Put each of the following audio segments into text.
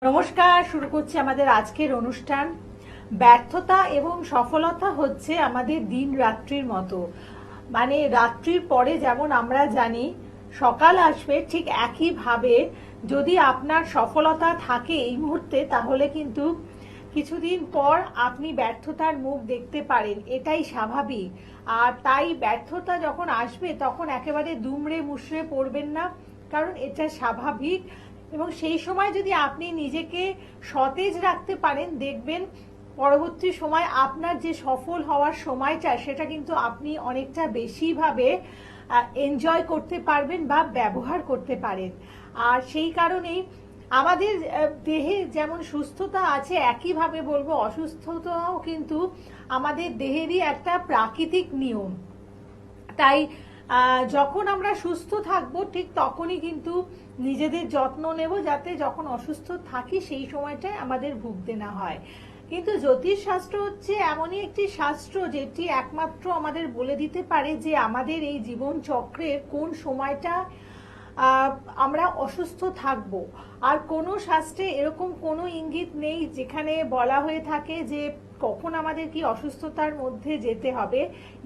নমস্কার, শুরু করছি আমাদের আজকের অনুষ্ঠান। ব্যর্থতা এবং সফলতা হচ্ছে আমাদের দিন রাত্রির মতো। মানে রাত্রির পরে যেমন আমরা জানি সকাল আসবে, ঠিক একইভাবে যদি আপনার সফলতা থাকে এই মুহূর্তে, তাহলে কিন্তু কিছুদিন পর আপনি ব্যর্থতার মুখ দেখতে পারেন, এটাই স্বাভাবিক। আর তাই ব্যর্থতা যখন আসবে তখন একেবারে দুমড়ে মুষড়ে পড়বেন না, কারণ এটা স্বাভাবিক। এবং সেই সময় যদি আপনি নিজেকে সতেজ রাখতে পারেন, দেখবেন পরবর্তী সময় আপনার যে সফল হওয়ার সময়টা, সেটা কিন্তু আপনি অনেকটা বেশিভাবে এনজয় করতে পারবেন বা ব্যবহার করতে পারেন। আর সেই কারণেই আমাদের দেহে যেমন সুস্থতা আছে, একইভাবে বলবো অসুস্থতাও কিন্তু আমাদের দেহেরই একটা প্রাকৃতিক নিয়ম। তাই যখন আমরা সুস্থ থাকবো ঠিক তখনই কিন্তু নিজেদের যত্ন নেব, যাতে যখন অসুস্থ থাকি সেই সময়টায় আমাদের ভুগতে না হয়। কিন্তু জ্যোতিষ শাস্ত্র হচ্ছে এমনই একটি শাস্ত্র যেটি একমাত্র আমাদের বলে দিতে পারে যে আমাদের এই জীবন চক্রের কোন সময়টা আমরা অসুস্থ থাকব। আর কোনো শাস্ত্রে এরকম কোনো ইঙ্গিত নেই যেখানে বলা হয়ে থাকে যে কখন আমাদের কি অসুস্থতার মধ্যে যেতে হবে।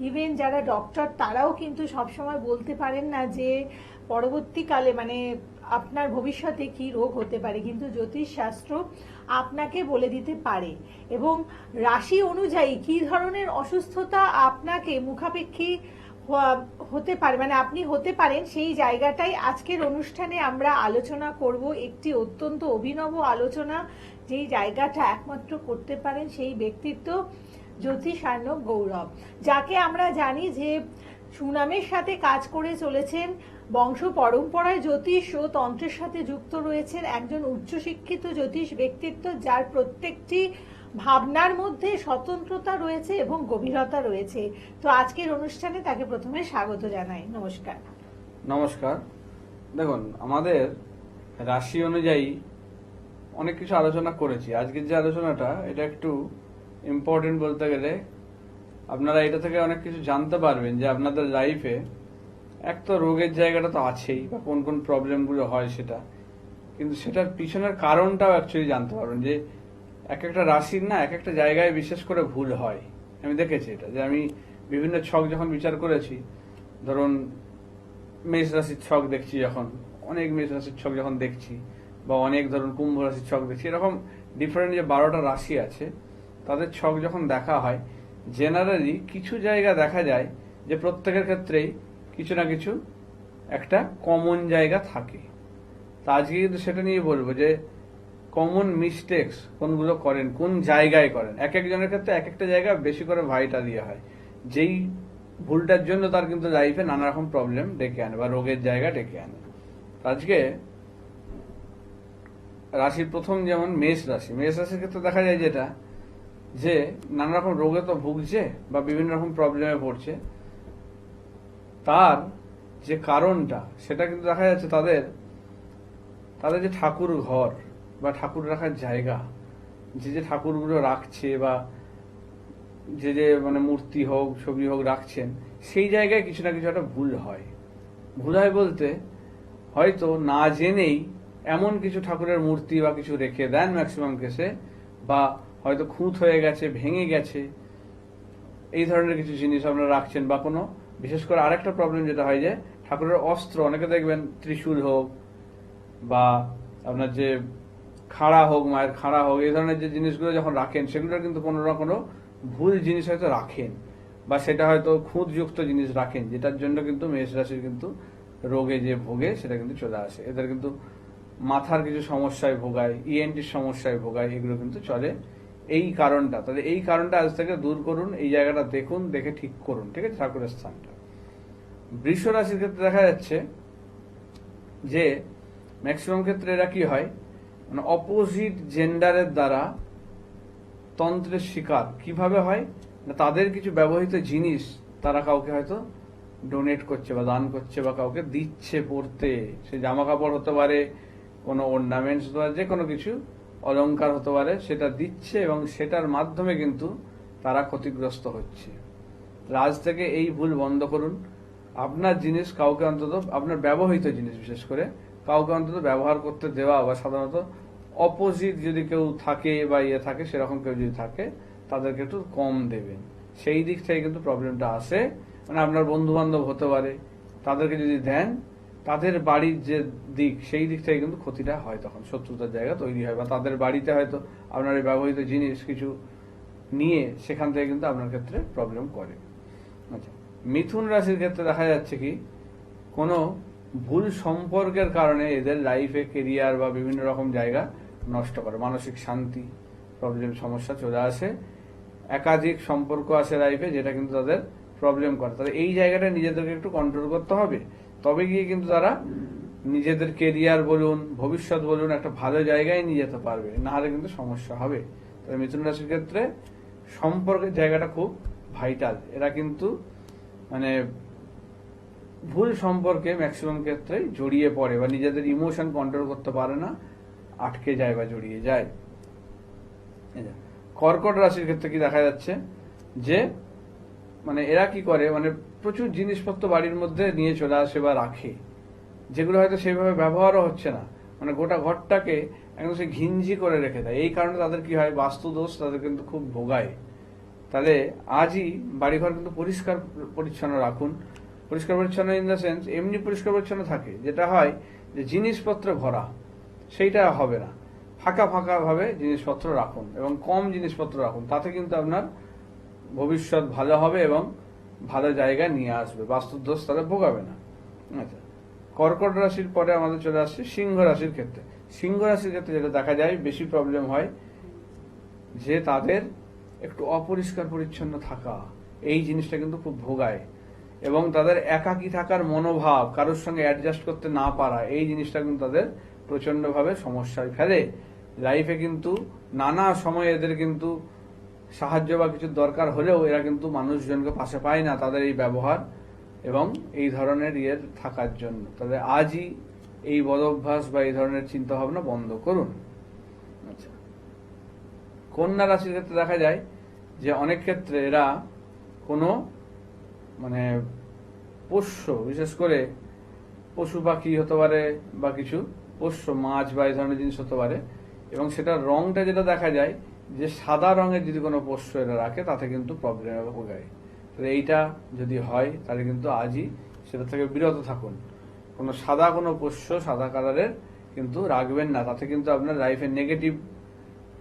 ইভেন যারা ডক্টর তারাও কিন্তু সবসময় বলতে পারেন না যে পরবর্তীকালে মানে আপনার ভবিষ্যতে কি রোগ হতে পারে, কিন্তু জ্যোতিষ শাস্ত্র আপনাকে বলে দিতে পারে। এবং রাশি অনুযায়ী কি ধরনের অসুস্থতা আপনাকে মুখাপেক্ষী হতে পারে, মানে আপনি হতে পারেন, সেই জায়গাটাই আজকের অনুষ্ঠানে আমরা আলোচনা করব। একটি অত্যন্ত অভিনব আলোচনা, যেই জায়গাটা একমাত্র করতে পারেন সেই ব্যক্তিত্ব জ্যোতিষার্ণব গৌরব, যাকে আমরা জানি যে সুনামের সাথে কাজ করে চলেছেন, বংশ পরম্পরায় জ্যোতিষ ও তন্ত্রের সাথে যুক্ত রয়েছেন, একজন উচ্চশিক্ষিত জ্যোতিষ ব্যক্তিত্ব যার প্রত্যেকটি ভাবনার মধ্যে স্বতন্ত্রতা রয়েছে এবং গভীরতা রয়েছে। তো আজকের অনুষ্ঠানে তাকে প্রথমে স্বাগত জানাই। নমস্কার। নমস্কার। দেখুন, আমাদের রাশি অনুযায়ী অনেক কিছু আলোচনা করেছি। আজকের যে আলোচনাটা, এটা একটু ইম্পর্টেন্ট বলতে গেলে। আপনারা এটা থেকে অনেক কিছু জানতে পারবেন যে আপনাদের লাইফে এক তো রোগের জায়গাটা তো আছেই, বা কোন কোন প্রবলেমগুলো হয় সেটা, কিন্তু সেটার পিছনের কারণটাও অ্যাকচুয়ালি জানতে পারবেন। যে এক একটা রাশির না এক একটা জায়গায় বিশেষ করে ভুল হয়। আমি দেখেছি এটা, যে আমি বিভিন্ন ছক যখন বিচার করেছি, ধরুন মেষ রাশির ছক দেখছি, যখন অনেক মেষ রাশির ছক যখন দেখছি, বা অনেক ধরুন কুম্ভ রাশির ছক দেখছি, এরকম ডিফারেন্ট যে 12টা রাশি আছে তাদের ছক যখন দেখা হয়, জেনারেলি কিছু জায়গা দেখা যায় যে প্রত্যেকের ক্ষেত্রেই কিছু না কিছু একটা কমন জায়গা থাকে। তা আজকে কিন্তু সেটা নিয়ে বলবো যে কমন মিস্টেকস কোনগুলো করেন, কোন জায়গায় করেন। এক একজনের ক্ষেত্রে এক একটা জায়গা বেশি করে ভাইটা দিয়ে হয়, যেই ভুলটার জন্য তার কিন্তু লাইফে নানা রকম প্রবলেম ডেকে আনে বা রোগের জায়গা ডেকে আনে। আজকে রাশির প্রথম যেমন মেষ রাশি, মেষ রাশির ক্ষেত্রে দেখা যায় যেটা, যে নানা রকম রোগে তো ভুগছে বা বিভিন্ন রকম প্রবলেমে পড়ছে, তার যে কারণটা সেটা কিন্তু দেখা যাচ্ছে তাদের তাদের যে ঠাকুর ঘর বা ঠাকুর রাখার জায়গা, যে যে ঠাকুরগুলো রাখছে বা যে যে মানে মূর্তি হোক ছবি হোক রাখছেন, সেই জায়গায় কিছু না কিছু একটা ভুল হয়। ভুল হয় বলতে হয়তো না জেনেই এমন কিছু ঠাকুরের মূর্তি বা কিছু রেখে দেন ম্যাক্সিমাম কেসে, বা হয়তো খুঁত হয়ে গেছে, ভেঙে গেছে, এই ধরনের কিছু জিনিস আপনারা রাখছেন। বা কোনো বিশেষ করে আরেকটা প্রবলেম যেটা হয় যে ঠাকুরের অস্ত্র, অনেকে দেখবেন ত্রিশূল হোক বা আপনার যে খাড়া হোক, মায়ের খাড়া হোক, এই ধরনের যে জিনিসগুলো যখন রাখেন, সেগুলো কিন্তু কোনো না কোনো ভুল জিনিস হয়তো রাখেন, বা সেটা হয়তো খুঁতযুক্ত জিনিস রাখেন, যেটার জন্য কিন্তু মেষ রাশির কিন্তু রোগে যে ভোগে সেটা কিন্তু চলে আসে। এদের কিন্তু মাথার কিছু সমস্যায় ভোগায়, ইএনটির সমস্যায় ভোগায়, এগুলো কিন্তু চলে এই কারণটা। তাহলে এই কারণটা আজ থেকে দূর করুন, এই জায়গাটা দেখুন, দেখে ঠিক করুন, ঠিক আছে, ঠাকুরের স্থানটা। বৃষ রাশির ক্ষেত্রে দেখা যাচ্ছে যে ম্যাক্সিমাম ক্ষেত্রে এরা কি হয়, মানে অপোজিট জেন্ডারের দ্বারা তন্ত্রের শিকার কিভাবে হয় না, তাদের কিছু ব্যবহৃত জিনিস তারা কাউকে হয়তো ডোনেট করছে বা দান করছে বা কাউকে দিচ্ছে পড়তে। সে জামা কাপড় হতে পারে, কোনো অর্নামেন্টস হতে পারে, যে কোনো কিছু অলংকার হতে পারে, সেটা দিচ্ছে এবং সেটার মাধ্যমে কিন্তু তারা ক্ষতিগ্রস্ত হচ্ছে। আজ থেকে এই ভুল বন্ধ করুন। আপনার জিনিস কাউকে অন্তত, আপনার ব্যবহৃত জিনিস বিশেষ করে কাউকে অন্তত ব্যবহার করতে দেওয়া, বা সাধারণত অপোজিট যদি কেউ থাকে বা ইয়ে থাকে, সেরকম কেউ যদি থাকে তাদেরকে একটু কম দেবেন। সেই দিক থেকে কিন্তু প্রবলেমটা আসে। মানে আপনার বন্ধু বান্ধব হতে পারে, তাদেরকে যদি দেন, তাদের বাড়ির যে দিক সেই দিক থেকে কিন্তু ক্ষতিটা হয়, তখন শত্রুতার জায়গা তৈরি হয়, বা তাদের বাড়িতে হয়তো আপনার এই ব্যবহৃত জিনিস কিছু নিয়ে সেখান থেকে কিন্তু আপনার ক্ষেত্রে প্রবলেম করে। আচ্ছা, মিথুন রাশির ক্ষেত্রে দেখা যাচ্ছে কি কোনো ভুল সম্পর্কের কারণে এদের লাইফে কেরিয়ার বা বিভিন্ন রকম জায়গা নষ্ট করে, মানসিক শান্তি প্রবলেম সমস্যা চলে আসে, একাধিক সম্পর্ক আসে লাইফে, যেটা কিন্তু তাদের প্রবলেম করে। তাহলে এই জায়গাটা নিজেদেরকে একটু কন্ট্রোল করতে হবে, তবে গিয়ে কিন্তু তারা নিজেদের কেরিয়ার বলুন, ভবিষ্যৎ বলুন, একটা ভালো জায়গায় নিয়ে যেতে পারবে, না হলে কিন্তু সমস্যা হবে। তাহলে মিথুন রাশির ক্ষেত্রে সম্পর্কের জায়গাটা খুব ভাইটাল। এরা কিন্তু মানে ভুল সম্পর্কে ম্যাক্সিমাম ক্ষেত্রে জড়িয়ে পড়ে, বা নিজেদের ইমোশন কন্ট্রোল করতে পারে না, আটকে যায় বা জড়িয়ে যায়। কর্কট রাশির ক্ষেত্রে কি দেখা যাচ্ছে যে মানে এরা কি করে, মানে প্রচুর জিনিসপত্র বাড়ির মধ্যে নিয়ে চলে আসে বা রাখে, যেগুলো হয়তো সেইভাবে ব্যবহারও হচ্ছে না, মানে গোটা ঘরটাকে একদম সে ঘিঞ্জি করে রেখে দেয়। এই কারণে তাদের কি হয়, বাস্তু দোষ তাদের কিন্তু খুব ভোগায়। তাহলে আজই বাড়িঘর কিন্তু পরিষ্কার পরিচ্ছন্ন রাখুন। পরিষ্কার পরিচ্ছন্ন ইন দ্য সেন্স এমনি পরিষ্কার পরিচ্ছন্ন থাকে, যেটা হয় যে জিনিসপত্র ভরা, সেইটা হবে না। ফাঁকা ফাঁকা ভাবে জিনিসপত্র রাখুন এবং কম জিনিসপত্র রাখুন, তাতে কিন্তু আপনার ভবিষ্যৎ ভালো হবে এবং ভালো জায়গায় নিয়ে আসবে, বাস্তুদোষ তারা ভোগাবে না। আচ্ছা, কর্কট রাশির পরে আমাদের চলে আসছে সিংহ রাশির ক্ষেত্রে। সিংহ রাশির ক্ষেত্রে যেটা দেখা যায় বেশি প্রবলেম হয় যে তাদের একটু অপরিষ্কার পরিচ্ছন্ন থাকা, এই জিনিসটা কিন্তু খুব ভোগায়, এবং তাদের একাকী থাকার মনোভাব, কারোর সঙ্গে অ্যাডজাস্ট করতে না পারা, এই জিনিসটা কিন্তু তাদের প্রচন্ডভাবে সমস্যায় ফেলে। লাইফে কিন্তু নানা সময় এদের কিন্তু সাহায্য বা কিছু দরকার হলেও এরা কিন্তু মানুষজনকে পাশে পায় না, তাদের এই ব্যবহার এবং এই ধরনের ইয়ের থাকার জন্য। তাহলে আজই এই বদ অভ্যাস বা এই ধরনের চিন্তা ভাবনা বন্ধ করুন। আচ্ছা, কন্যা রাশির ক্ষেত্রে দেখা যায় যে অনেক ক্ষেত্রে এরা কোনো মানে পোষ্য, বিশেষ করে পশু পাখি হতে পারে বা কিছু পোষ্য মাছ বা এই ধরনের জিনিস হতে পারে, এবং সেটার রংটা যেটা দেখা যায় যে সাদা রঙের যদি কোনো পোষ্য এরা রাখে, তাতে কিন্তু প্রবলেমে ভোগায়। তাহলে এইটা যদি হয় তাহলে কিন্তু আজই সেটা থেকে বিরত থাকুন। কোনো সাদা কোনো পোষ্য সাদা কালারের কিন্তু রাখবেন না, তাতে কিন্তু আপনার লাইফের নেগেটিভ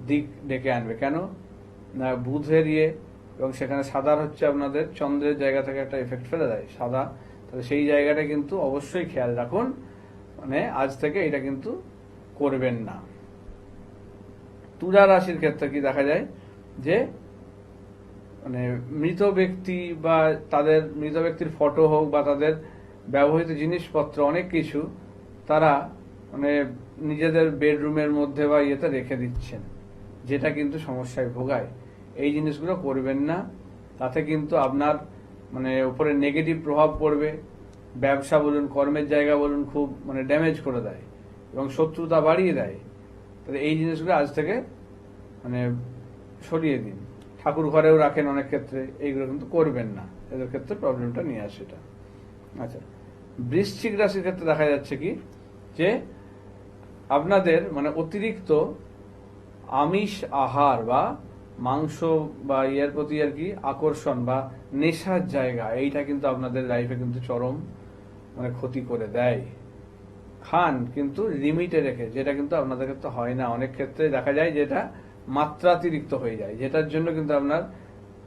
দিক ডেকে আনবে। কেন না, বুধের ইয়ে, এবং সেখানে সাদার হচ্ছে আপনাদের চন্দ্রের জায়গা থেকে একটা এফেক্ট ফেলে দেয় সাদা। তাহলে সেই জায়গাটা কিন্তু অবশ্যই খেয়াল রাখুন, মানে আজ থেকে এটা কিন্তু করবেন না। তুলা রাশির ক্ষেত্রে কি দেখা যায় যে মানে মৃত ব্যক্তি বা তাদের মৃত ব্যক্তির ফটো হোক বা তাদের ব্যবহৃত জিনিসপত্র অনেক কিছু তারা মানে নিজেদের বেডরুমের মধ্যে বা ইয়েতে রেখে দিচ্ছেন, যেটা কিন্তু সমস্যায় ভোগায়। এই জিনিসগুলো করবেন না, তাতে কিন্তু আপনার মানে উপরে নেগেটিভ প্রভাব পড়বে। ব্যবসা বলুন, কর্মের জায়গা বলুন, খুব মানে ড্যামেজ করে দেয় এবং শত্রুতা বাড়িয়ে দেয়। তাহলে এই জিনিসগুলো আজ থেকে মানে সরিয়ে দিন। ঠাকুর ঘরেও রাখেন অনেক ক্ষেত্রে, এইগুলো কিন্তু করবেন না, এদের ক্ষেত্রে প্রবলেমটা নিয়ে আসে এটা। আচ্ছা, বৃশ্চিক রাশির ক্ষেত্রে দেখা যাচ্ছে কি যে আপনাদের মানে অতিরিক্ত আমিষ আহার বা মাংস বা ইয়ের প্রতি আর কি আকর্ষণ বা নেশার জায়গা, এইটা কিন্তু আপনাদের লাইফে কিন্তু চরম মানে ক্ষতি করে দেয়। খান কিন্তু লিমিটে রেখে, যেটা কিন্তু আপনাদের ক্ষেত্রে হয় না। অনেক ক্ষেত্রে দেখা যায় যেটা মাত্রাতিরিক্ত হয়ে যায়, যেটার জন্য কিন্তু আপনার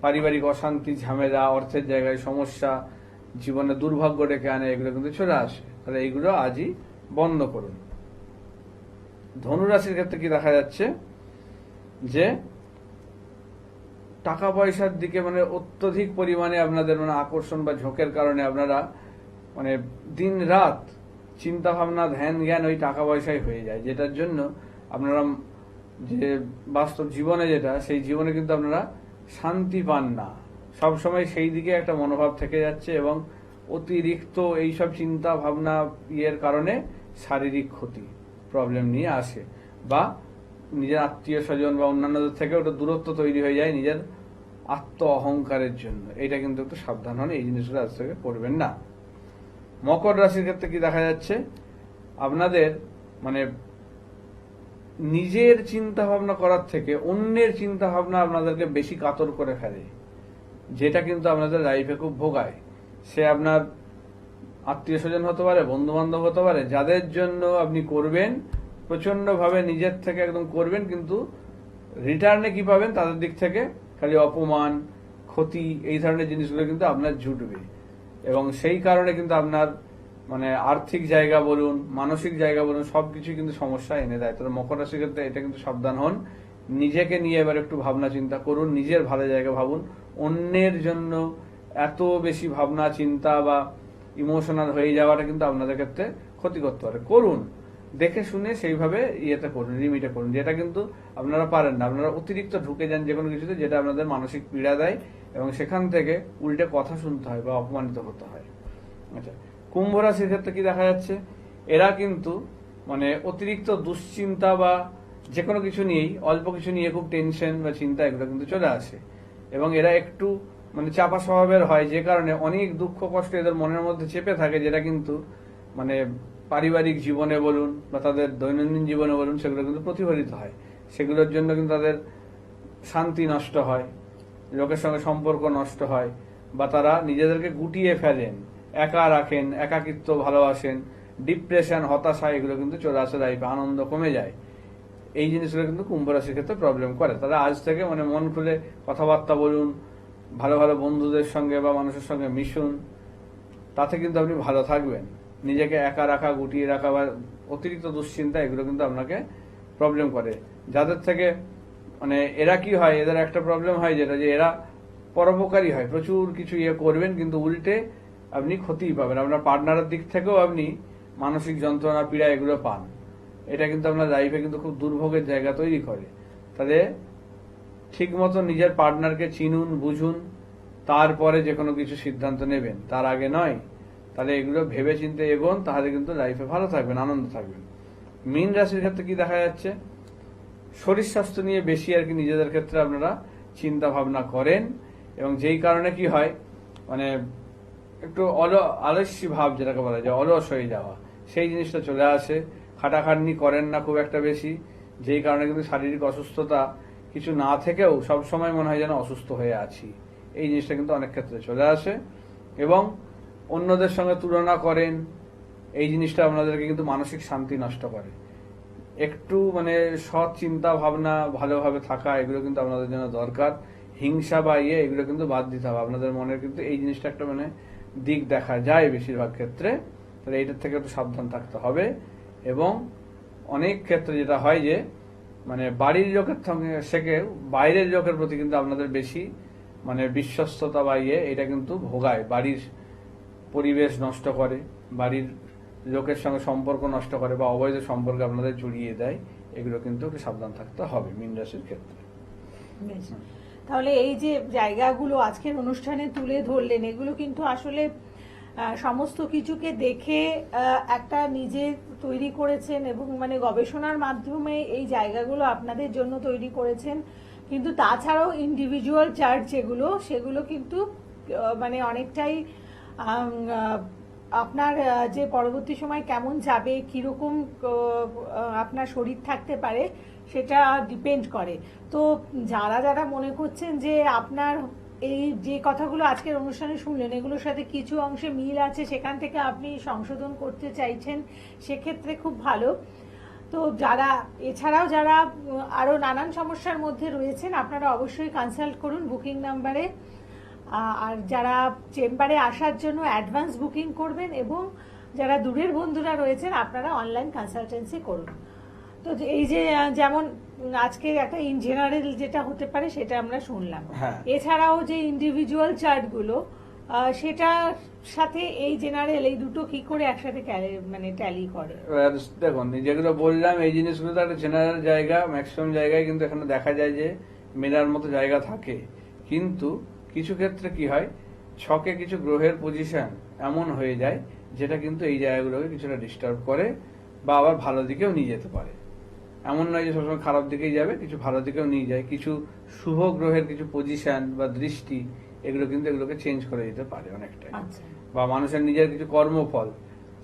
পারিবারিক অশান্তি, ঝামেলা, অর্থের জায়গায় সমস্যা, জীবনে দুর্ভাগ্য ডেকে আনে, এগুলো কিন্তু চলে আসে। তাহলে এইগুলো আজই বন্ধ করুন। ধনুরাশির ক্ষেত্রে কি দেখা যাচ্ছে যে টাকা পয়সার দিকে মানে অত্যধিক পরিমাণে আপনাদের মানে আকর্ষণ বা ঝোঁকের কারণে আপনারা মানে দিন রাত চিন্তা ভাবনা, ধ্যান জ্ঞান ওই টাকা পয়সায় হয়ে যায়, যেটার জন্য আপনারা যে বাস্তব জীবনে যেটা, সেই জীবনে কিন্তু আপনারা শান্তি পান না। সবসময় সেই দিকে একটা মনোভাব থেকে যাচ্ছে, এবং অতিরিক্ত এইসব চিন্তা ভাবনা ইয়ের কারণে শারীরিক ক্ষতি প্রবলেম নিয়ে আসে, বা নিজের আত্মীয় স্বজন বা অন্যান্যদের থেকে ওটা দূরত্ব তৈরি হয়ে যায় নিজের আত্ম অহংকারের জন্য। এটা কিন্তু একটু সাবধান হন, এই জিনিসগুলো আজ থেকে করবেন না। মকর রাশির ক্ষেত্রে কি দেখা যাচ্ছে আপনাদের মানে নিজের চিন্তা ভাবনা করার থেকে অন্যের চিন্তা ভাবনা আপনাদেরকে বেশি কাতর করে ফেলে, যেটা কিন্তু আপনাদের লাইফে খুব ভোগায়। সে আপনার আত্মীয় স্বজন হতে পারে, বন্ধু বান্ধব হতে পারে, যাদের জন্য আপনি করবেন প্রচন্ড ভাবে নিজের থেকে একদম করবেন, কিন্তু রিটার্নে কি পাবেন তাদের দিক থেকে খালি অপমান, ক্ষতি, এই ধরনের জিনিসগুলো কিন্তু আপনার জুটবে। এবং সেই কারণে কিন্তু আপনার মানে আর্থিক জায়গা বলুন, মানসিক জায়গা বলুন, সবকিছু কিন্তু সমস্যা এনে দেয়। তো মকর রাশির ক্ষেত্রে এটা কিন্তু সাবধান হন, নিজেকে নিয়ে এবার একটু ভাবনা চিন্তা করুন, নিজের ভালো জায়গা ভাবুন। অন্যের জন্য এত বেশি ভাবনা চিন্তা বা ইমোশনাল হয়ে যাওয়াটা কিন্তু আপনাদের ক্ষেত্রে ক্ষতি করতে পারে। করুন, দেখে শুনে সেইভাবে ইয়েতে করুন, লিমিটে করুন, যেটা কিন্তু আপনারা পারেন না। আপনারা অতিরিক্ত ঢুকে যান যে কোনো কিছুতে, যেটা আপনাদের মানসিক পীড়া দেয় এবং সেখান থেকে উল্টে কথা শুনতে হয় বা অপমানিত হতে হয়। আচ্ছা, কুম্ভ রাশির ক্ষেত্রে কি দেখা যাচ্ছে, এরা কিন্তু মানে অতিরিক্ত দুশ্চিন্তা বা যে কোনো কিছু নিয়েই, অল্প কিছু নিয়ে খুব টেনশন বা চিন্তা এগুলো কিন্তু চলে আসে। এবং এরা একটু মানে চাপা স্বভাবের হয়, যে কারণে অনেক দুঃখ কষ্ট এদের মনের মধ্যে চেপে থাকে, যেটা কিন্তু মানে পারিবারিক জীবনে বলুন বা তাদের দৈনন্দিন জীবনে বলুন, সেগুলো কিন্তু প্রতিফলিত হয়। সেগুলোর জন্য কিন্তু তাদের শান্তি নষ্ট হয়, লোকের সঙ্গে সম্পর্ক নষ্ট হয়, বা তারা নিজেদেরকে গুটিয়ে ফেলেন, একা রাখেন, একাকিত্ব ভালোবাসেন, ডিপ্রেশন, হতাশা এগুলো কিন্তু চলে আসে লাইফে, আনন্দ কমে যায়। এই জিনিসগুলো কিন্তু কুম্ভ রাশির ক্ষেত্রে প্রবলেম করে। তারা আজ থেকে মানে মন খুলে কথাবার্তা বলুন, ভালো ভালো বন্ধুদের সঙ্গে বা মানুষের সঙ্গে মিশুন, তাতে কিন্তু আপনি ভালো থাকবেন। নিজেকে একা রাখা, গুটিয়ে রাখা বা অতিরিক্ত দুশ্চিন্তা এগুলো কিন্তু আপনাকে প্রবলেম করে। যাদের থেকে মানে এরা কি হয়, এদের একটা প্রবলেম হয় যেটা, যে এরা পরোপকারী হয়, প্রচুর কিছু ইয়ে করবেন কিন্তু উল্টে আপনি ক্ষতিই পাবেন। আপনার পার্টনারের দিক থেকেও আপনি মানসিক যন্ত্রণা, পীড়া এগুলো পান। এটা কিন্তু আপনার লাইফে কিন্তু খুব দুর্ভোগের জায়গা তৈরি করে। তাহলে ঠিক মতো নিজের পার্টনারকে চিনুন, বুঝুন, তারপরে যে কোনো কিছু সিদ্ধান্ত নেবেন, তার আগে নয়। তাহলে এগুলো ভেবে চিন্তে এগোন, তাহলে কিন্তু লাইফে ভালো থাকবেন, আনন্দ থাকবেন। মীন রাশির ক্ষেত্রে কি দেখা যাচ্ছে, শরীর স্বাস্থ্য নিয়ে বেশি আর কি নিজেদের ক্ষেত্রে আপনারা চিন্তা ভাবনা করেন, এবং যেই কারণে কি হয় মানে একটু আলস্যি ভাব, যেটাকে বলা যায় অলস হয়ে যাওয়া, সেই জিনিসটা চলে আসে। খাটাখাটনি করেন না খুব একটা বেশি, যেই কারণে কিন্তু শারীরিক অসুস্থতা কিছু না থেকেও সব সময় মনে হয় যেন অসুস্থ হয়ে আছি, এই জিনিসটা কিন্তু অনেক ক্ষেত্রে চলে আসে। এবং অন্যদের সঙ্গে তুলনা করেন, এই জিনিসটা আপনাদেরকে কিন্তু মানসিক শান্তি নষ্ট করে। একটু মানে সৎ চিন্তা ভাবনা, ভালোভাবে থাকা, এগুলো কিন্তু আপনাদের জন্য দরকার। হিংসা বা এগুলো কিন্তু বাদ দিতে হবে। আপনাদের মনের কিন্তু এই জিনিসটা একটা মানে দিক দেখা যায় বেশিরভাগ ক্ষেত্রে, তাহলে এইটার থেকে একটু সাবধান থাকতে হবে। এবং অনেক ক্ষেত্রে যেটা হয় যে মানে বাড়ির লোকের থেকে বাইরের লোকের প্রতি কিন্তু আপনাদের বেশি মানে বিশ্বস্ততা বা এটা কিন্তু ভোগায়, বাড়ির পরিবেশ নষ্ট করে, বাড়ির লোকের সঙ্গে সম্পর্ক নষ্ট করে বা অবৈধ সম্পর্কে আপনাদের জড়িয়ে দেয়। এগুলো কিন্তু একটু সাবধান থাকতে হবে মীন রাশির ক্ষেত্রে। বেশ। তাহলে এই যে জায়গাগুলো আজকের অনুষ্ঠানে তুলে ধরলেন, এগুলো কিন্তু আসলে সমস্ত কিছুকে দেখে একটা নিজে তৈরি করেছেন এবং মানে গবেষণার মাধ্যমে এই জায়গাগুলো আপনাদের জন্য তৈরি করেছেন। কিন্তু তাছাড়াও ইন্ডিভিজুয়াল চার্ট যেগুলো, সেগুলো কিন্তু মানে অনেকটাই আপনার যে পরবর্তী সময় কেমন যাবে, কিরকম আপনার শরীর থাকতে পারে, সেটা ডিপেন্ড করে। তো যারা যারা মনে করছেন যে আপনার এই যে কথাগুলো আজকের অনুষ্ঠানে শুনলেন, এগুলোর সাথে কিছু অংশে মিল আছে, সেখান থেকে আপনি সংশোধন করতে চাইছেন, সেক্ষেত্রে খুব ভালো। তো যারা এছাড়াও যারা আরো নানান সমস্যার মধ্যে রয়েছেন, আপনারা অবশ্যই কনসাল্ট করুন বুকিং নাম্বারে। আর যারা চেম্বারে আসার জন্য অ্যাডভান্স বুকিং করবেন, এবং যারা দূরের বন্ধুরা রয়েছেন, আপনারা অনলাইন কনসালটেন্সি করুন। তো এই যে যেমন আজকে একটা ইন জেনারেল যেটা হতে পারে সেটা আমরা শুনলাম, এছাড়াও যে ইন্ডিভিজুয়াল চার্টগুলো, সেটার সাথে এই জেনারেল, এই দুটো কি করে একসাথে মানে ট্যালি করে? দেখুন, যেগুলো বললাম এই জিনিসগুলো তো একটা জেনারেল জায়গা, ম্যাক্সিমাম জায়গায় কিন্তু এখানে দেখা যায় যে মেলার মতো জায়গা থাকে। কিন্তু কিছু ক্ষেত্রে কি হয়, ছকে কিছু গ্রহের পজিশন এমন হয়ে যায় যেটা কিন্তু এই জায়গাগুলোকে কিছুটা ডিস্টার্ব করে, বা আবার ভালো দিকেও নিয়ে যেতে পারে। এমন নয় যে সবসময় খারাপ দিকেই যাবে, কিছু ভালো দিকেও নিয়ে যায়। কিছু শুভ গ্রহের কিছু পজিশন বা দৃষ্টি, এগুলো কিন্তু এগুলোকে চেঞ্জ করে দিতে পারে অনেকটাই। বা মানুষের নিজের কিছু কর্মফল,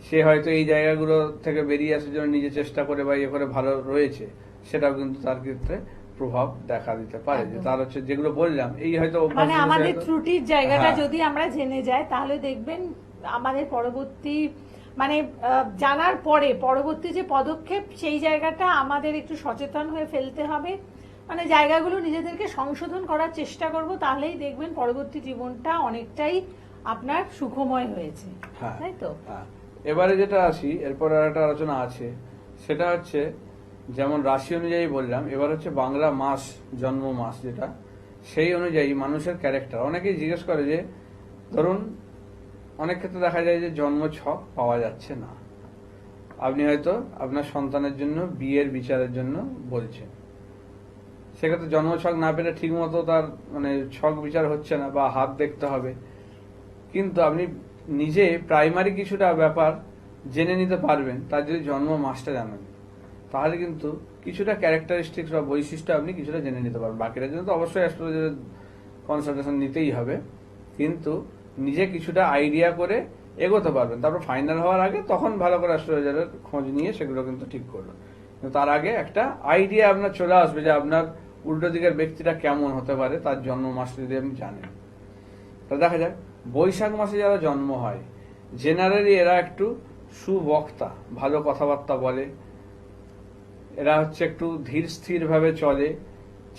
সে হয়তো এই জায়গাগুলো থেকে বেরিয়ে আসার জন্য নিজে চেষ্টা করে বা করে ভালো রয়েছে, সেটাও কিন্তু তার ক্ষেত্রে প্রভাব দেখা দিতে পারে। যে একদম। তার হচ্ছে যেগুলো বললাম, এই হয়তো অভ্যাস মানে জিনিস আমাদের হয়তো- ত্রুটির জায়গাটা হ্যাঁ। যদি আমরা জেনে যাই তাহলে দেখবেন আমাদের পরবর্তী মানে জানার পরে পরবর্তী যে পদক্ষেপ সেই জায়গাটা আমাদের একটু সচেতন হয়ে ফেলতে হবে, মানে জায়গাগুলো নিজেদেরকে সংশোধন করার চেষ্টা করব, তাহলেই দেখবেন পরবর্তী জীবনটা অনেকটাই আপনার সুখময় হয়েছে, হ্যাঁ, তাই তো? হ্যাঁ। এবারে যেটা আসি, এরপর আর একটা আলোচনা আছে, সেটা হচ্ছে যেমন রাশি অনুযায়ী বললাম, এবার হচ্ছে বাংলা মাস, জন্ম মাস যেটা, সেই অনুযায়ী মানুষের ক্যারেক্টার। অনেকেই জিজ্ঞেস করে যে ধরুন অনেক ক্ষেত্রে দেখা যায় যে জন্ম ছক পাওয়া যাচ্ছে না, আপনি হয়তো আপনার সন্তানের জন্য বিয়ের বিচারের জন্য বলছেন, সেক্ষেত্রে জন্ম ছক না পেলে ঠিক মতো তার মানে ছক বিচার হচ্ছে না বা হাত দেখতে হবে, কিন্তু আপনি নিজে প্রাইমারি কিছুটা ব্যাপার জেনে নিতে পারবেন তার যদি জন্ম মাসটা জানেন, তাহলে কিন্তু কিছুটা ক্যারেক্টারিস্টিক্স বা বৈশিষ্ট্য আপনি কিছুটা জেনে নিতে পারবেন। বাকিটার জন্য তো অবশ্যই অ্যাস্ট্রোলজারের কনসালটেশন নিতেই হবে, কিন্তু নিজে কিছুটা আইডিয়া করে এগোতে পারবেন। তারপর ফাইনাল হওয়ার আগে তখন ভালো করে অ্যাস্ট্রোলজারের খোঁজ নিয়ে সেগুলো কিন্তু ঠিক করবেন। কিন্তু তার আগে একটা আইডিয়া আপনার চলে আসবে যে আপনার উল্টো দিকের ব্যক্তিটা কেমন হতে পারে তার জন্ম মাসটা যদি আপনি জানেন। তা দেখা যাক, বৈশাখ মাসে যারা জন্ম হয় জেনারেলি এরা একটু সুবক্তা, ভালো কথাবার্তা বলে, এরা হচ্ছে একটু ধীর স্থির ভাবে চলে,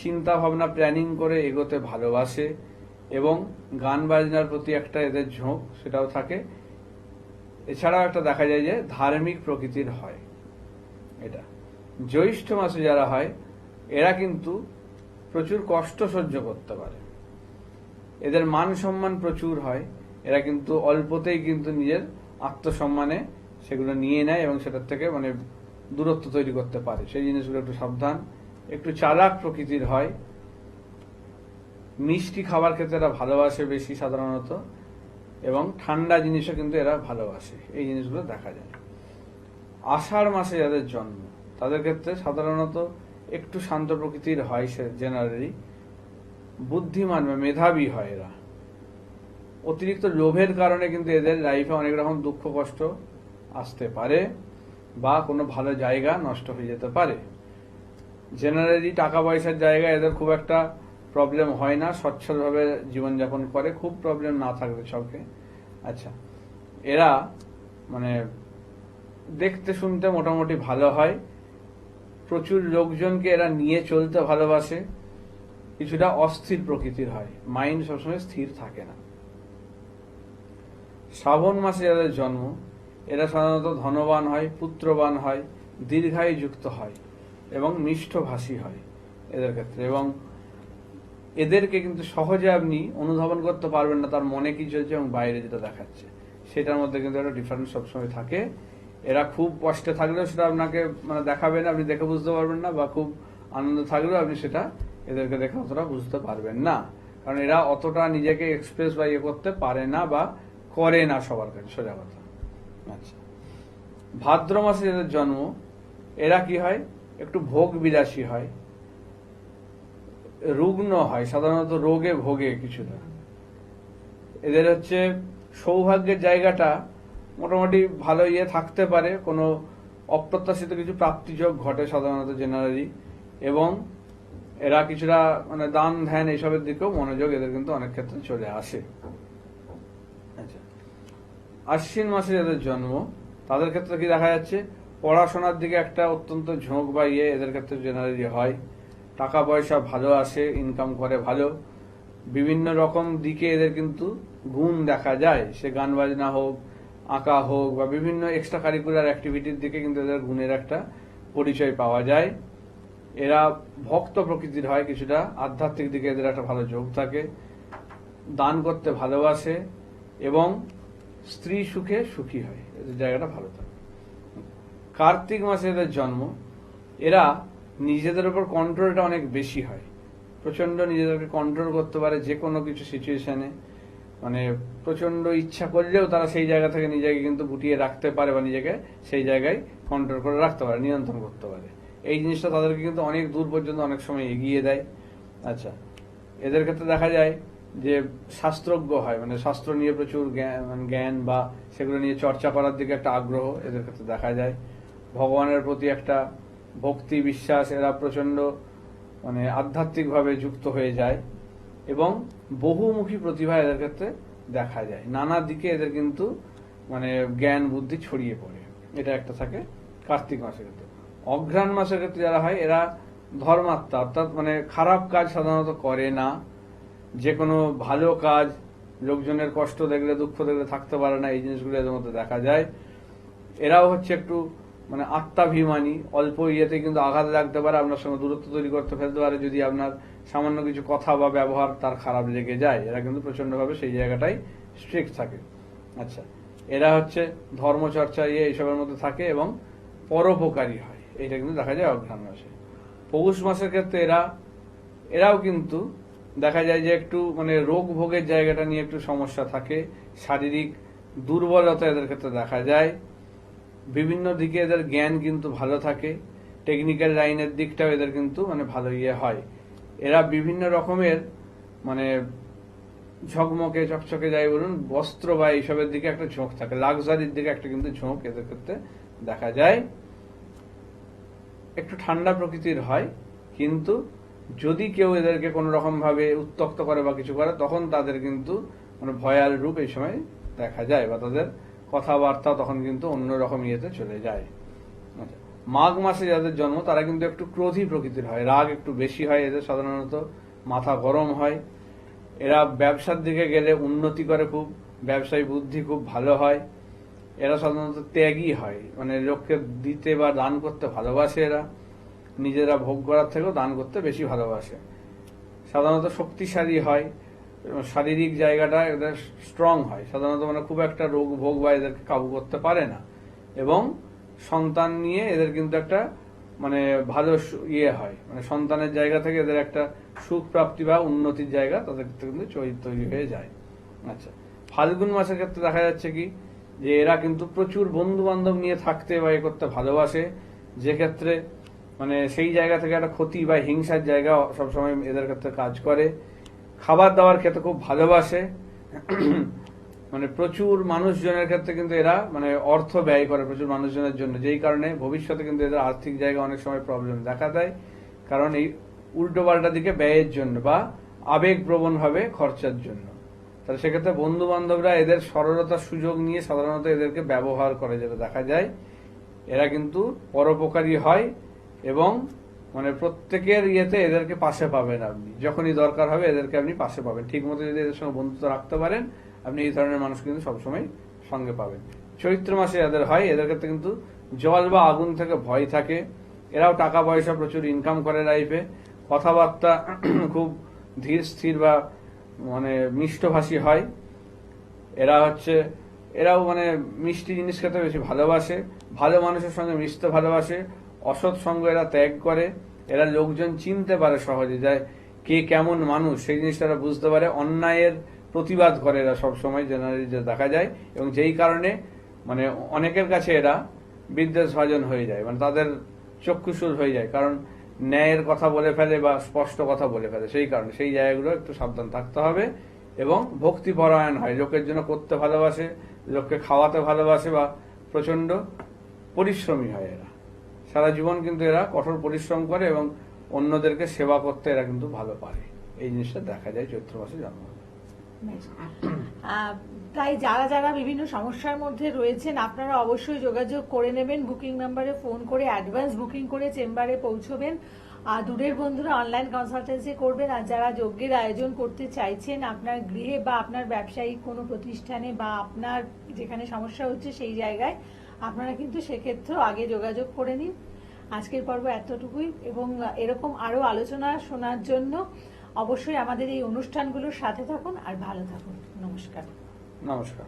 চিন্তা ভাবনা প্ল্যানিং করে এগোতে ভালোবাসে, এবং গান বাজনার প্রতি একটা এদের ঝোঁক সেটাও থাকে। এছাড়াও একটা দেখা যায় যে ধার্মিক প্রকৃতির হয় এটা। জ্যৈষ্ঠ মাসে যারা হয় এরা কিন্তু প্রচুর কষ্ট সহ্য করতে পারে, এদের মান সম্মান প্রচুর হয়, এরা কিন্তু অল্পতেই কিন্তু নিজের আত্মসম্মানে সেগুলো নিয়ে নেয় এবং সেটার থেকে মানে দূরত্ব তৈরি করতে পারে। সেই জিনিসগুলো একটু সাবধান। একটু চালাক প্রকৃতির হয়, মিষ্টি খাবার খেতে এরা ভালোবাসে বেশি সাধারণত, এবং ঠান্ডা জিনিসও কিন্তু এরা ভালোবাসে, এই জিনিসগুলো দেখা যায়। আষাঢ় মাসে যাদের জন্ম তাদের ক্ষেত্রে সাধারণত একটু শান্ত প্রকৃতির হয়, সে জেনারেলি বুদ্ধিমান বা মেধাবী হয় এরা। অতিরিক্ত লোভের কারণে কিন্তু এদের লাইফে অনেক রকম দুঃখ কষ্ট আসতে পারে বা কোনো ভালো জায়গা নষ্ট হয়ে যেতে পারে। জেনারেলি টাকা পয়সার জায়গায় এদের খুব একটা প্রবলেম হয় না, স্বচ্ছলভাবে জীবনযাপন করে, খুব প্রবলেম না থাকবে সবকে। আচ্ছা, এরা মানে দেখতে শুনতে মোটামুটি ভালো হয়, প্রচুর লোকজনকে এরা নিয়ে চলতে ভালোবাসে, কিছুটা অস্থির প্রকৃতির হয়, মাইন্ড সবসময় স্থির থাকে না। শ্রাবণ মাসে যাদের জন্ম এরা সাধারণত ধনবান হয়, পুত্রবান হয়, দীর্ঘায়ু যুক্ত হয় এবং মিষ্টভাষী হয় এদের ক্ষেত্রে। এবং এদেরকে কিন্তু সহজে আপনি অনুধাবন করতে পারবেন না তার মনে কি চলছে এবং বাইরে যেটা দেখাচ্ছে, সেটার মধ্যে কিন্তু একটা ডিফারেন্স সবসময় থাকে। এরা খুব কষ্টে থাকলেও সেটা আপনাকে মানে দেখাবেন, আপনি দেখে বুঝতে পারবেন না, বা খুব আনন্দ থাকলেও আপনি সেটা এদেরকে দেখে অতটা বুঝতে পারবেন না, কারণ এরা অতটা নিজেকে এক্সপ্রেস বা ইয়ে করতে পারে না বা করে না সবার কাছে, সোজা কথা। আচ্ছা, ভাদ্র মাসে যাদের জন্ম এরা কি হয়, একটু ভোগ বিলাসী হয়, রুগ্ন হয়, সাধারণত রোগে ভোগে কিছুটা। এদের হচ্ছে সৌভাগ্যের জায়গাটা মোটামুটি ভালো ইয়ে থাকতে পারে, কোনো অপ্রত্যাশিত কিছু প্রাপ্তিযোগ ঘটে সাধারণত জেনারেলি, এবং এরা কিছুটা মানে দান ধ্যান এইসবের দিকেও মনোযোগ এদের কিন্তু অনেক ক্ষেত্রে চলে আসে। আচ্ছা, আশ্বিন মাসে যাদের জন্ম তাদের ক্ষেত্রে কি দেখা যাচ্ছে, পড়াশোনার দিকে একটা অত্যন্ত ঝোঁক বা ইয়ে এদের ক্ষেত্রে জেনারেলি হয়, টাকা পয়সা ভালো আসে, ইনকাম করে ভালো, বিভিন্ন রকম দিকে এদের কিন্তু গুণ দেখা যায়, সে গান বাজনা হোক, আঁকা হোক, বা বিভিন্ন এক্সট্রা কারিকুলার অ্যাক্টিভিটির দিকে কিন্তু এদের গুণের একটা পরিচয় পাওয়া যায়। এরা ভক্ত প্রকৃতির হয়, কিছুটা আধ্যাত্মিক দিকে এদের একটা ভালো যোগ থাকে, দান করতে ভালোবাসে এবং স্ত্রী সুখে সুখী হয়, এদের জায়গাটা ভালো থাকে। কার্তিক মাসে এদের জন্ম এরা নিজেদের উপর কন্ট্রোলটা অনেক বেশি হয়, প্রচন্ড নিজেদেরকে কন্ট্রোল করতে পারে যে কোনো কিছু সিচুয়েশনে, মানে প্রচন্ড ইচ্ছা করলেও তারা সেই জায়গা থেকে নিজেকে কিন্তু গুটিয়ে রাখতে পারে বা নিজেকে সেই জায়গায় কন্ট্রোল করে রাখতে পারে, নিয়ন্ত্রণ করতে পারে। এই জিনিসটা তাদেরকে কিন্তু অনেক দূর পর্যন্ত অনেক সময় এগিয়ে দেয়। আচ্ছা, এদের ক্ষেত্রে দেখা যায় যে শাস্ত্রজ্ঞ হয়, মানে শাস্ত্র নিয়ে প্রচুর জ্ঞান বা সেগুলো নিয়ে চর্চা করার দিকে একটা আগ্রহ এদের ক্ষেত্রে দেখা যায়। ভগবানের প্রতি একটা ভক্তি বিশ্বাস, এরা প্রচন্ড মানে আধ্যাত্মিকভাবে যুক্ত হয়ে যায় এবং বহুমুখী প্রতিভা এদের ক্ষেত্রে দেখা যায়। নানা দিকে এদের কিন্তু মানে জ্ঞান বুদ্ধি ছড়িয়ে পড়ে। এটা একটা থাকে কার্তিক মাসের ক্ষেত্রে। অঘ্রাণ মাসের ক্ষেত্রে যারা হয় এরা ধর্মাত্মা, অর্থাৎ মানে খারাপ কাজ সাধারণত করে না। যে কোনো ভালো কাজ, লোকজনের কষ্ট দেখলে দুঃখ দেখলে থাকতে পারে না, এই জিনিসগুলো এদের মধ্যে দেখা যায়। এরাও হচ্ছে একটু মানে আত্মাভিমানী, অল্প ইয়েতে কিন্তু আঘাত লাগতে পারে, আপনার সঙ্গে দূরত্ব তৈরি করতে ফেলতে পারে যদি আপনার সামান্য কিছু কথা বা ব্যবহার তার খারাপ লেগে যায়। এরা কিন্তু প্রচন্ডভাবে সেই জায়গাটাই স্ট্রিক্ট থাকে। আচ্ছা, এরা হচ্ছে ধর্মচর্চা এইসবের মধ্যে থাকে এবং পরোপকারী হয়, এইটা কিন্তু দেখা যায় অঘ্রাণ মাসে। পৌষ মাসের ক্ষেত্রে এরাও কিন্তু দেখা যায় যে একটু মানে রোগ ভোগের জায়গাটা নিয়ে একটু সমস্যা থাকে, শারীরিক দুর্বলতা এদের ক্ষেত্রে দেখা যায়। বিভিন্ন দিকে এদের জ্ঞান কিন্তু ভালো থাকে, টেকনিক্যাল লাইনের দিকটাও এদের কিন্তু মানে ভালো হয়। এরা বিভিন্ন রকমের মানে ঝকমকে চকচকে যাই বলুন বস্ত্র বা এইসবের দিকে একটা ঝোঁক থাকে, লাক্সারির দিকে একটা কিন্তু ঝোঁক এদের ক্ষেত্রে দেখা যায়। একটু ঠান্ডা প্রকৃতির হয়, কিন্তু যদি কেউ এদেরকে কোনো রকম ভাবে উত্তক্ত করে বা কিছু করে তখন তাদের কিন্তু মানে ভয়াল রূপ এই সময় দেখা যায়, বা তাদের কথাবার্তা তখন কিন্তু অন্যরকম ইয়েতে চলে যায়। আচ্ছা, মাঘ মাসে যাদের জন্ম তারা কিন্তু একটু ক্রোধী প্রকৃতির হয়, রাগ একটু বেশি হয় এদের, সাধারণত মাথা গরম হয়। এরা ব্যবসার দিকে গেলে উন্নতি করে খুব, ব্যবসায়ী বুদ্ধি খুব ভালো হয়। এরা সাধারণত ত্যাগী হয়, মানে লোককে দিতে বা দান করতে ভালোবাসে। এরা নিজেরা ভোগ করার থেকেও দান করতে বেশি ভালোবাসে। সাধারণত শক্তিশালী হয়, শারীরিক জায়গাটা এদের স্ট্রং হয়, সাধারণত মানে খুব একটা রোগ ভোগ বা এদেরকে কাবু করতে পারে না। এবং সন্তান নিয়ে এদের কিন্তু একটা মানে ভালো হয়, মানে সন্তানের জায়গা থেকে এদের একটা সুখ প্রাপ্তি বা উন্নতির জায়গা তাদের কিন্তু তৈরি হয়ে যায়। আচ্ছা, ফাল্গুন মাসের ক্ষেত্রে দেখা যাচ্ছে কি যে এরা কিন্তু প্রচুর বন্ধু বান্ধব নিয়ে থাকতে বা করতে ভালোবাসে, যে ক্ষেত্রে মানে সেই জায়গা থেকে একটা ক্ষতি বা হিংসার জায়গা সবসময় এদের ক্ষেত্রে কাজ করে। খাবার দাবার খেতে খুব ভালোবাসে, মানে প্রচুর মানুষজনের ক্ষেত্রে কিন্তু এরা মানে অর্থ ব্যয় করে প্রচুর মানুষজনের জন্য, যেই কারণে ভবিষ্যতে কিন্তু এদের আর্থিক জায়গা অনেক সময় প্রবলেম দেখা দেয়, কারণ এই উল্টো পাল্টা দিকে ব্যয়ের জন্য বা আবেগপ্রবণ ভাবে খরচার জন্য। তাহলে সেক্ষেত্রে বন্ধু বান্ধবরা এদের সরলতার সুযোগ নিয়ে সাধারণত এদেরকে ব্যবহার করে, যেটা দেখা যায়। এরা কিন্তু পরোপকারী হয় এবং মানে প্রত্যেকের ইয়েতে এদেরকে পাশে পাবেন আপনি, যখনই দরকার হবে এদেরকে আপনি পাশে পাবেন। ঠিক মতো যদি এদের সঙ্গে বন্ধুত্ব রাখতে পারেন আপনি এই ধরনের মানুষ কিন্তু সবসময় সঙ্গে পাবেন। চৈত্র মাসে এদের হয়, এদের ক্ষেত্রে কিন্তু জল বা আগুন থেকে ভয় থাকে। এরাও টাকা পয়সা প্রচুর ইনকাম করে লাইফে, কথাবার্তা খুব ধীর স্থির বা মানে মিষ্টভাষী হয়। এরাও মানে মিষ্টি জিনিস খেতে বেশি ভালোবাসে, ভালো মানুষের সঙ্গে মিশতে ভালোবাসে, অসৎ সঙ্গ এরা ত্যাগ করে। এরা লোকজন চিনতে পারে সহজে, যায় কে কেমন মানুষ সেই জিনিসটা এরা বুঝতে পারে। অন্যায়ের প্রতিবাদ করে এরা সবসময়, জেনারেলি দেখা যায়, এবং যেই কারণে মানে অনেকের কাছে এরা বিদ্বেষভাজন হয়ে যায়, মানে তাদের চক্ষুশূল হয়ে যায়, কারণ ন্যায়ের কথা বলে ফেলে বা স্পষ্ট কথা বলে ফেলে। সেই কারণে সেই জায়গাগুলো একটু সাবধান থাকতে হবে। এবং ভক্তিপরায়ণ হয়, লোকের জন্য করতে ভালোবাসে, লোককে খাওয়াতে ভালোবাসে, বা প্রচন্ড পরিশ্রমী হয় এরা। সারা জীবন কিন্তু এরা কঠোর পরিশ্রম করে এবং অন্যদেরকে সেবা করতে এরা কিন্তু ভালো পারে। এই জিনিসটা দেখা যায় চৈত্র মাসে জন্ম। তাই যারা যারা বিভিন্ন সমস্যার মধ্যে রয়েছেন আপনারা অবশ্যই যোগাযোগ করে নেবেন, বুকিং নাম্বারে ফোন করে অ্যাডভান্স বুকিং করে চেম্বারে পৌঁছবেন। আর দূরের বন্ধুরা অনলাইন কনসালটেন্সি করবেন। আর যারা যজ্ঞের আয়োজন করতে চাইছেন আপনার গৃহে বা আপনার ব্যবসায়িক কোনো প্রতিষ্ঠানে বা আপনার যেখানে সমস্যা হচ্ছে সেই জায়গায়, আপনারা কিন্তু সেক্ষেত্রেও আগে যোগাযোগ করে নিন। আজকের পর্ব এতটুকুই, এবং এরকম আরো আলোচনা শোনার জন্য অবশ্যই আমাদের এই অনুষ্ঠানগুলোর সাথে থাকুন আর ভালো থাকুন। নমস্কার। নমস্কার।